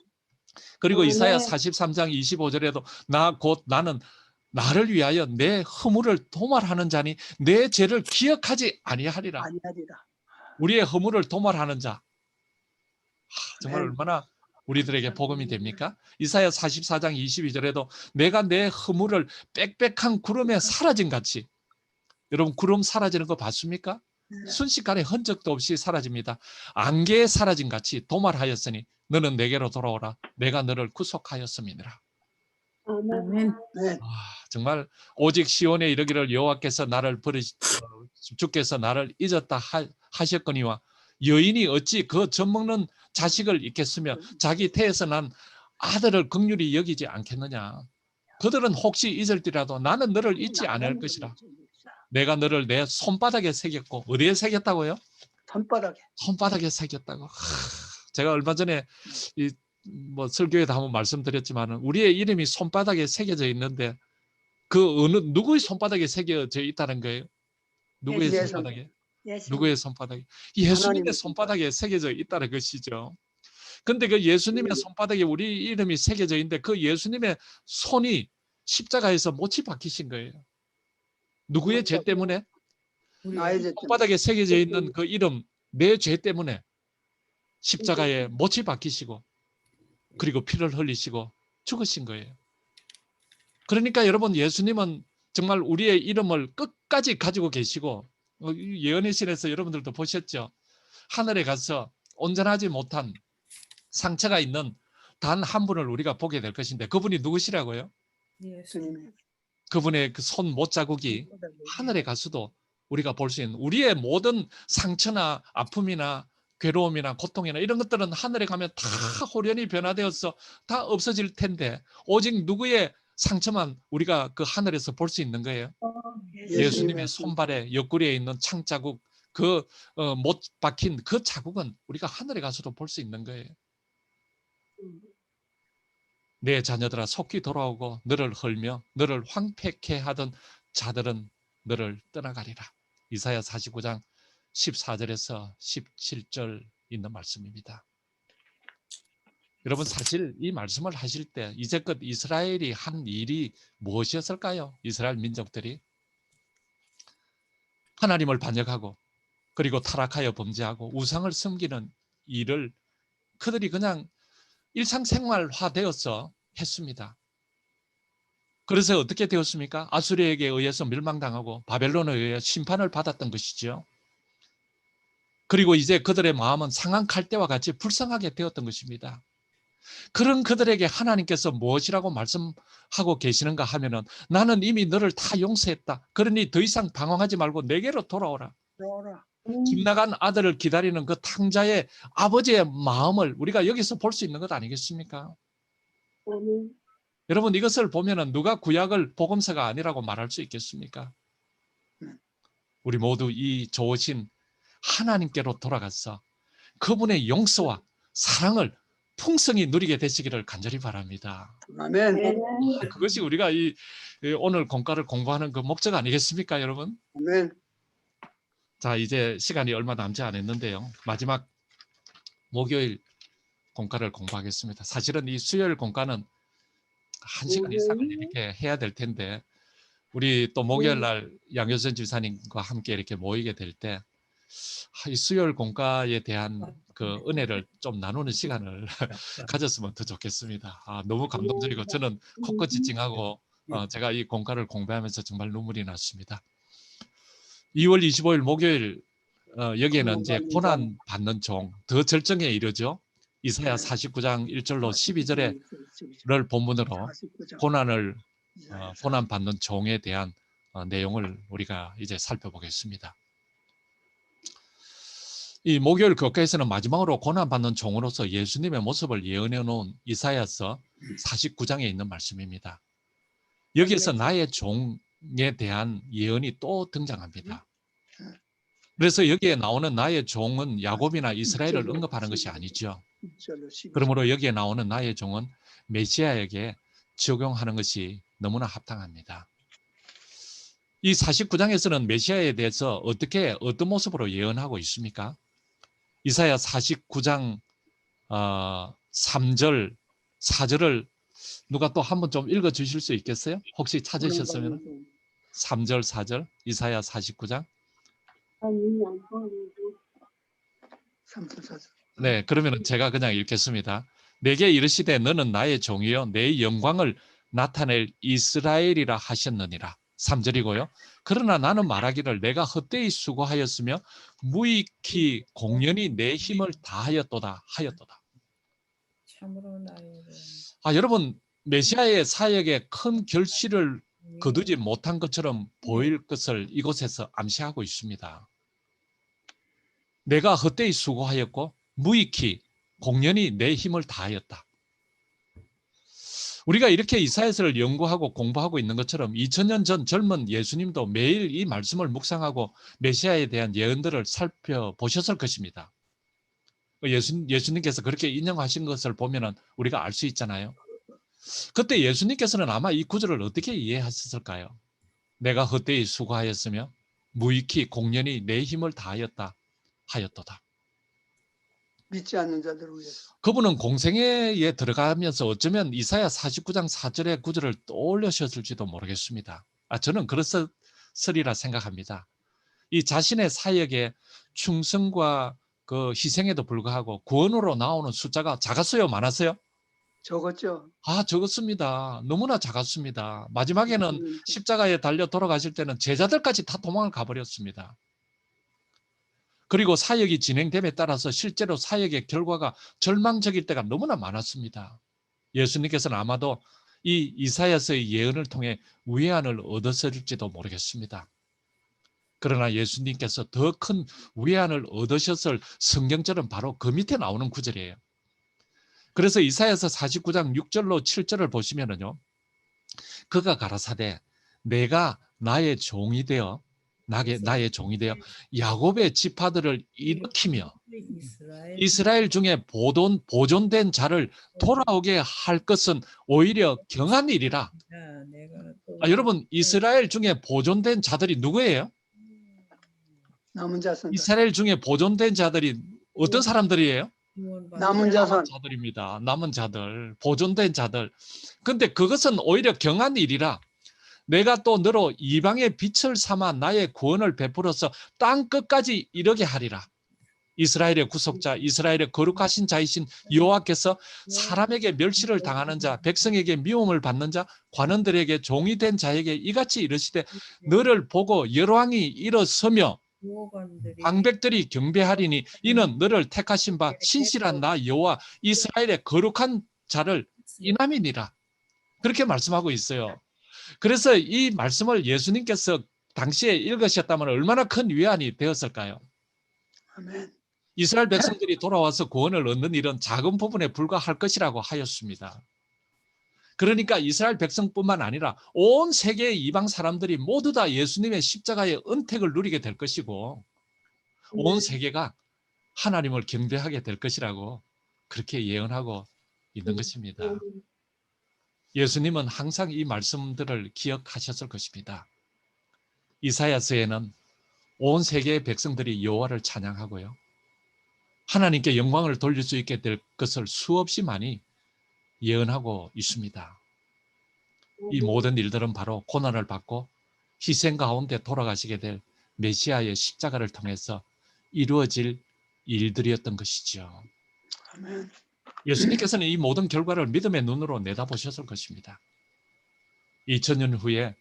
그리고 아멘. 이사야 43장 25절에도 나 곧 나는 나를 위하여 내 허물을 도말하는 자니 내 죄를 기억하지 아니하리라. 아니하리라. 우리의 허물을 도말하는 자. 정말 아멘. 얼마나 우리들에게 복음이 됩니까? 이사야 44장 22절에도 내가 내 허물을 빽빽한 구름에 사라진 같이. 여러분 구름 사라지는 거 봤습니까? 순식간에 흔적도 없이 사라집니다. 안개에 사라진 같이 도말하였으니 너는 내게로 돌아오라. 내가 너를 구속하였음이니라. 아멘. 네. 정말 오직 시온에 이르기를 여호와께서 나를 주께서 나를 잊었다 하셨거니와 여인이 어찌 그 젖먹는 자식을 잊겠으며 자기 태에서 난 아들을 긍휼히 여기지 않겠느냐. 그들은 혹시 잊을지라도 나는 너를 잊지 않을 것이라. 내가 너를 내 손바닥에 새겼고 어디에 새겼다고요? 손바닥에. 손바닥에 새겼다고. 제가 얼마 전에 뭐 설교에도 한번 말씀드렸지만 우리의 이름이 손바닥에 새겨져 있는데 그 어느 누구의 손바닥에 새겨져 있다는 거예요? 누구의 예수의 손바닥에? 예수. 누구의 손바닥에? 예수님의 하나님의 손바닥에 새겨져 있다는 것이죠. 근데 그 예수님의 손바닥에 우리 이름이 새겨져 있는데 그 예수님의 손이 십자가에서 못이 박히신 거예요. 누구의 죄 때문에? 나의 죄 때문에. 손바닥에 새겨져 있는 그 이름, 내 죄 때문에 십자가에 못이 박히시고 그리고 피를 흘리시고 죽으신 거예요. 그러니까 여러분 예수님은 정말 우리의 이름을 끝까지 가지고 계시고 예언의 신에서 여러분들도 보셨죠. 하늘에 가서 온전하지 못한 상처가 있는 단 한 분을 우리가 보게 될 것인데 그분이 누구시라고요? 예수님의 그분의 그 손 못자국이 하늘에 가서도 우리가 볼 수 있는 우리의 모든 상처나 아픔이나 괴로움이나 고통이나 이런 것들은 하늘에 가면 다 홀연히 변화되어서 다 없어질 텐데 오직 누구의 상처만 우리가 그 하늘에서 볼 수 있는 거예요. 예수님의 손발에 옆구리에 있는 창자국 그 못 박힌 그 자국은 우리가 하늘에 가서도 볼 수 있는 거예요. 내 자녀들아 속히 돌아오고 너를 헐며 너를 황폐케 하던 자들은 너를 떠나가리라. 이사야 49장 14절에서 17절 있는 말씀입니다. 여러분 사실 이 말씀을 하실 때 이제껏 이스라엘이 한 일이 무엇이었을까요? 이스라엘 민족들이 하나님을 반역하고 그리고 타락하여 범죄하고 우상을 섬기는 일을 그들이 그냥 일상생활화되어서 했습니다. 그래서 어떻게 되었습니까? 아수르에게 의해서 멸망당하고 바벨론에 의해 심판을 받았던 것이죠. 그리고 이제 그들의 마음은 상한 칼대와 같이 불쌍하게 되었던 것입니다. 그런 그들에게 하나님께서 무엇이라고 말씀하고 계시는가 하면은 나는 이미 너를 다 용서했다. 그러니 더 이상 방황하지 말고 내게로 돌아오라. 집 나간 아들을 기다리는 그 탕자의 아버지의 마음을 우리가 여기서 볼 수 있는 것 아니겠습니까? 여러분 이것을 보면은 누가 구약을 복음서가 아니라고 말할 수 있겠습니까? 우리 모두 이 좋으신 하나님께로 돌아가서 그분의 용서와 사랑을 풍성히 누리게 되시기를 간절히 바랍니다. 아멘. 그것이 우리가 이 오늘 공과를 공부하는 그 목적 아니겠습니까, 여러분? 아멘. 자, 이제 시간이 얼마 남지 않았는데요. 마지막 목요일 공과를 공부하겠습니다. 사실은 이 수요일 공과는 1시간 이상을 이렇게 해야 될 텐데 우리 또 목요일 날 양효선 집사님과 함께 이렇게 모이게 될 때 이 수요일 공과에 대한 그 은혜를 좀 나누는 시간을 가졌으면 더 좋겠습니다. 너무 감동적이고 저는 코끝이 찡하고 제가 이 공과를 공부하면서 정말 눈물이 났습니다. 2월 25일 목요일 여기에는 이제 고난 받는 종 더 절정에 이르죠. 이사야 49장 1절로 12절을 본문으로 고난을 고난 받는 종에 대한 내용을 우리가 이제 살펴보겠습니다. 이 목요일 교과에서는 마지막으로 고난받는 종으로서 예수님의 모습을 예언해 놓은 이사야서 49장에 있는 말씀입니다. 여기서 나의 종에 대한 예언이 또 등장합니다. 그래서 여기에 나오는 나의 종은 야곱이나 이스라엘을 언급하는 것이 아니죠. 그러므로 여기에 나오는 나의 종은 메시아에게 적용하는 것이 너무나 합당합니다. 이 49장에서는 메시아에 대해서 어떤 모습으로 예언하고 있습니까? 이사야 49장 3절, 4절을 누가 또 한번 좀 읽어 주실 수 있겠어요? 혹시 찾으셨으면 3절, 4절 이사야 49장. 네, 그러면 제가 그냥 읽겠습니다. 내게 이르시되 너는 나의 종이요 내 영광을 나타낼 이스라엘이라 하셨느니라. 3절이고요. 그러나 나는 말하기를 내가 헛되이 수고하였으며 무익히 공연히 내 힘을 다하였도다 하였도다. 참으로 나의 여러분 메시아의 사역에 큰 결실을 거두지 못한 것처럼 보일 것을 이곳에서 암시하고 있습니다. 내가 헛되이 수고하였고 무익히 공연히 내 힘을 다하였다. 우리가 이렇게 이사야서를 연구하고 공부하고 있는 것처럼 2000년 전 젊은 예수님도 매일 이 말씀을 묵상하고 메시아에 대한 예언들을 살펴보셨을 것입니다. 예수님께서 그렇게 인정하신 것을 보면 우리가 알 수 있잖아요. 그때 예수님께서는 아마 이 구절을 어떻게 이해하셨을까요? 내가 헛되이 수고하였으며 무익히 공연히 내 힘을 다하였다 하였도다. 믿지 않는 자들을 위해서. 그분은 공생애에 들어가면서 어쩌면 이사야 49장 4절의 구절을 떠올리셨을지도 모르겠습니다. 저는 그렇으리라 생각합니다. 이 자신의 사역의 충성과 그 희생에도 불구하고 구원으로 나오는 숫자가 작았어요? 많았어요? 적었죠. 적었습니다. 너무나 작았습니다. 마지막에는 십자가에 달려 돌아가실 때는 제자들까지 다 도망을 가버렸습니다. 그리고 사역이 진행됨에 따라서 실제로 사역의 결과가 절망적일 때가 너무나 많았습니다. 예수님께서는 아마도 이 이사야서의 예언을 통해 위안을 얻으실지도 모르겠습니다. 그러나 예수님께서 더 큰 위안을 얻으셨을 성경절은 바로 그 밑에 나오는 구절이에요. 그래서 이사야서 49장 6절로 7절을 보시면은요. 그가 가라사대 내가 나의 종이 되어 나의 종이 되어 야곱의 지파들을 일으키며 이스라엘 중에 보존된 자를 돌아오게 할 것은 오히려 경한 일이라. 여러분 이스라엘 중에 보존된 자들이 누구예요? 남은 자손. 이스라엘 중에 보존된 자들이 어떤 사람들이에요? 남은 자손. 자들입니다. 남은 자들, 보존된 자들. 근데 그것은 오히려 경한 일이라. 내가 또 너로 이방의 빛을 삼아 나의 구원을 베풀어서 땅 끝까지 이르게 하리라. 이스라엘의 구속자, 이스라엘의 거룩하신 자이신 여호와께서 사람에게 멸시를 당하는 자, 백성에게 미움을 받는 자, 관원들에게 종이 된 자에게 이같이 이르시되 너를 보고 열왕이 일어서며 방백들이 경배하리니 이는 너를 택하신 바 신실한 나 여호와 이스라엘의 거룩한 자를 인함이니라. 그렇게 말씀하고 있어요. 그래서 이 말씀을 예수님께서 당시에 읽으셨다면 얼마나 큰 위안이 되었을까요? 아멘. 이스라엘 백성들이 돌아와서 구원을 얻는 일은 작은 부분에 불과할 것이라고 하였습니다. 그러니까 이스라엘 백성뿐만 아니라 온 세계의 이방 사람들이 모두 다 예수님의 십자가의 은택을 누리게 될 것이고 온 세계가 하나님을 경배하게 될 것이라고 그렇게 예언하고 있는 것입니다. 예수님은 항상 이 말씀들을 기억하셨을 것입니다. 이사야서에는 온 세계의 백성들이 여호와를 찬양하고요. 하나님께 영광을 돌릴 수 있게 될 것을 수없이 많이 예언하고 있습니다. 이 모든 일들은 바로 고난을 받고 희생 가운데 돌아가시게 될 메시아의 십자가를 통해서 이루어질 일들이었던 것이죠. 아멘. 예수님께서는 이 모든 결과를 믿음의 눈으로 내다보셨을 것입니다. 2000년 후에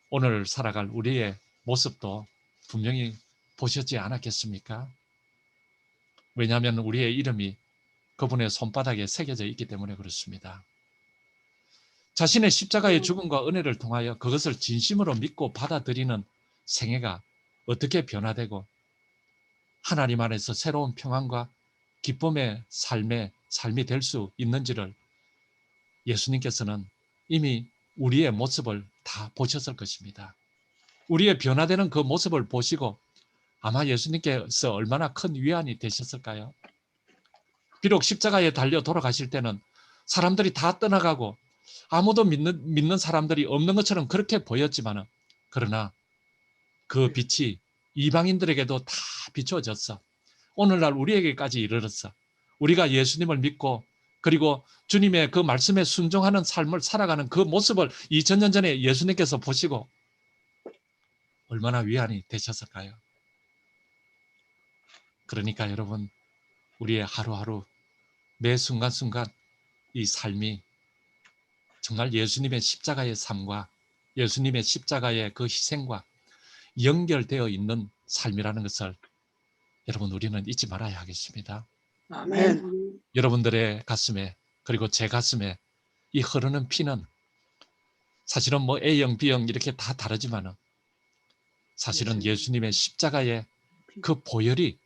오늘 살아갈 우리의 모습도 분명히 보셨지 않았겠습니까? 왜냐하면 우리의 이름이 그분의 손바닥에 새겨져 있기 때문에 그렇습니다. 자신의 십자가의 죽음과 은혜를 통하여 그것을 진심으로 믿고 받아들이는 생애가 어떻게 변화되고 하나님 안에서 새로운 평안과 기쁨의 삶이 될 수 있는지를 예수님께서는 이미 우리의 모습을 다 보셨을 것입니다. 우리의 변화되는 그 모습을 보시고 아마 예수님께서 얼마나 큰 위안이 되셨을까요? 비록 십자가에 달려 돌아가실 때는 사람들이 다 떠나가고 아무도 믿는 사람들이 없는 것처럼 그렇게 보였지만 그러나 그 빛이 이방인들에게도 다 비추어졌어. 오늘날 우리에게까지 이르렀어. 우리가 예수님을 믿고 그리고 주님의 그 말씀에 순종하는 삶을 살아가는 그 모습을 2000년 전에 예수님께서 보시고 얼마나 위안이 되셨을까요? 그러니까 여러분, 우리의 하루하루 매 순간순간 이 삶이 정말 예수님의 십자가의 삶과 예수님의 십자가의 그 희생과 연결되어 있는 삶이라는 것을 여러분 우리는 잊지 말아야 하겠습니다. 아멘. 여러분들의 가슴에 그리고 제 가슴에 이 흐르는 피는 사실은 뭐 A형, B형 이렇게 다 다르지만은 사실은 예수님의 십자가의 그 보혈이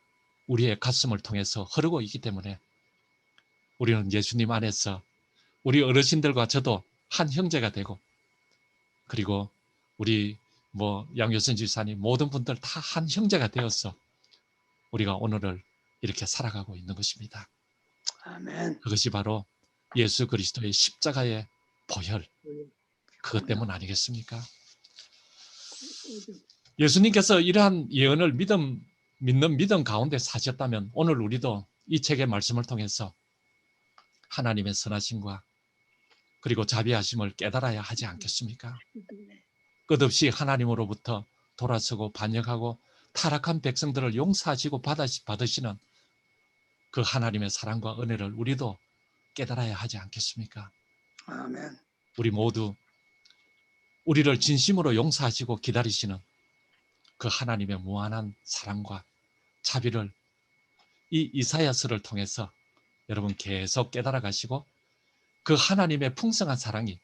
우리의 가슴을 통해서 흐르고 있기 때문에 우리는 예수님 안에서 우리 어르신들과 저도 한 형제가 되고 그리고 우리 뭐 양효선 지사님 모든 분들 다 한 형제가 되어서 우리가 오늘을 이렇게 살아가고 있는 것입니다. 아멘. 그것이 바로 예수 그리스도의 십자가의 보혈 그것 때문 아니겠습니까? 예수님께서 이러한 예언을 믿는 믿음 가운데 사셨다면 오늘 우리도 이 책의 말씀을 통해서 하나님의 선하심과 그리고 자비하심을 깨달아야 하지 않겠습니까? 끝없이 하나님으로부터 돌아서고 반역하고 타락한 백성들을 용서하시고 받으시는 그 하나님의 사랑과 은혜를 우리도 깨달아야 하지 않겠습니까? 아멘. 우리 모두 우리를 진심으로 용서하시고 기다리시는 그 하나님의 무한한 사랑과 자비를 이 이사야서를 통해서 여러분 계속 깨달아 가시고 그 하나님의 풍성한 사랑이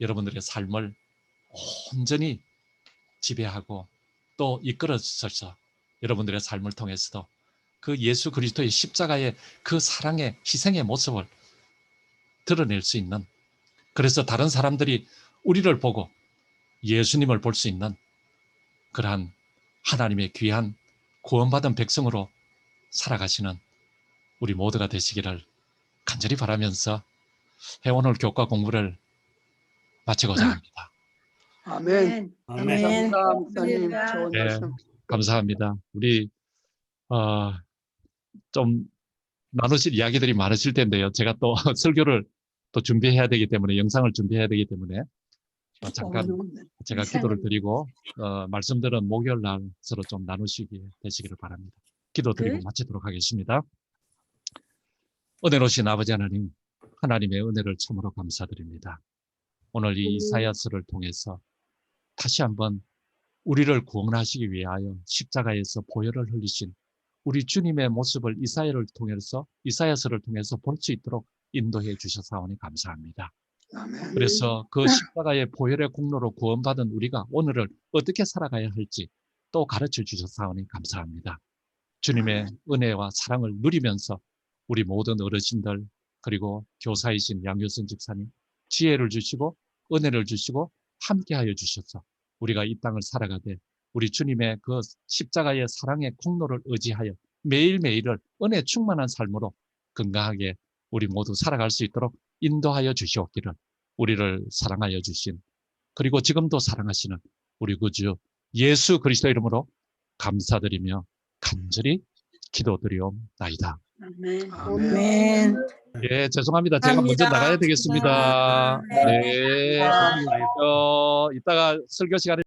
여러분들의 삶을 온전히 지배하고 또 이끌어 주셔서 여러분들의 삶을 통해서도 그 예수 그리스도의 십자가의 그 사랑의 희생의 모습을 드러낼 수 있는 그래서 다른 사람들이 우리를 보고 예수님을 볼 수 있는 그러한 하나님의 귀한 구원받은 백성으로 살아가시는 우리 모두가 되시기를 간절히 바라면서 오늘 교과 공부를 마치고자 합니다. 아멘. 아멘. 감사합니다. 목사님 좋은 네, 말씀. 감사합니다. 우리 좀 나누실 이야기들이 많으실 텐데요. 제가 또 설교를 또 준비해야 되기 때문에 영상을 준비해야 되기 때문에 잠깐 제가 기도를 드리고 말씀들은 목요일 날 서로 좀 나누시게 되시기를 바랍니다. 기도드리고 마치도록 하겠습니다. 은혜로우신 아버지 하나님, 하나님의 은혜를 참으로 감사드립니다. 오늘 이 이사야서를 통해서 다시 한번 우리를 구원하시기 위하여 십자가에서 보혈을 흘리신 우리 주님의 모습을 이사야서를 통해서 볼 수 있도록 인도해 주셔사오니 감사합니다. 아멘. 그래서 그 십자가의 보혈의 공로로 구원받은 우리가 오늘을 어떻게 살아가야 할지 또 가르쳐 주셔사오니 감사합니다. 주님의 은혜와 사랑을 누리면서 우리 모든 어르신들 그리고 교사이신 양효선 집사님 지혜를 주시고 은혜를 주시고 함께하여 주셔서 우리가 이 땅을 살아가되 우리 주님의 그 십자가의 사랑의 공로를 의지하여 매일매일을 은혜 충만한 삶으로 건강하게 우리 모두 살아갈 수 있도록 인도하여 주시옵기를 우리를 사랑하여 주신 그리고 지금도 사랑하시는 우리 구주 예수 그리스도 이름으로 감사드리며 간절히 기도드리옵나이다. 아멘. 아멘. 예, 죄송합니다. 제가 먼저 감사합니다. 나가야 되겠습니다. 네. 네, 이따가 설교 시간에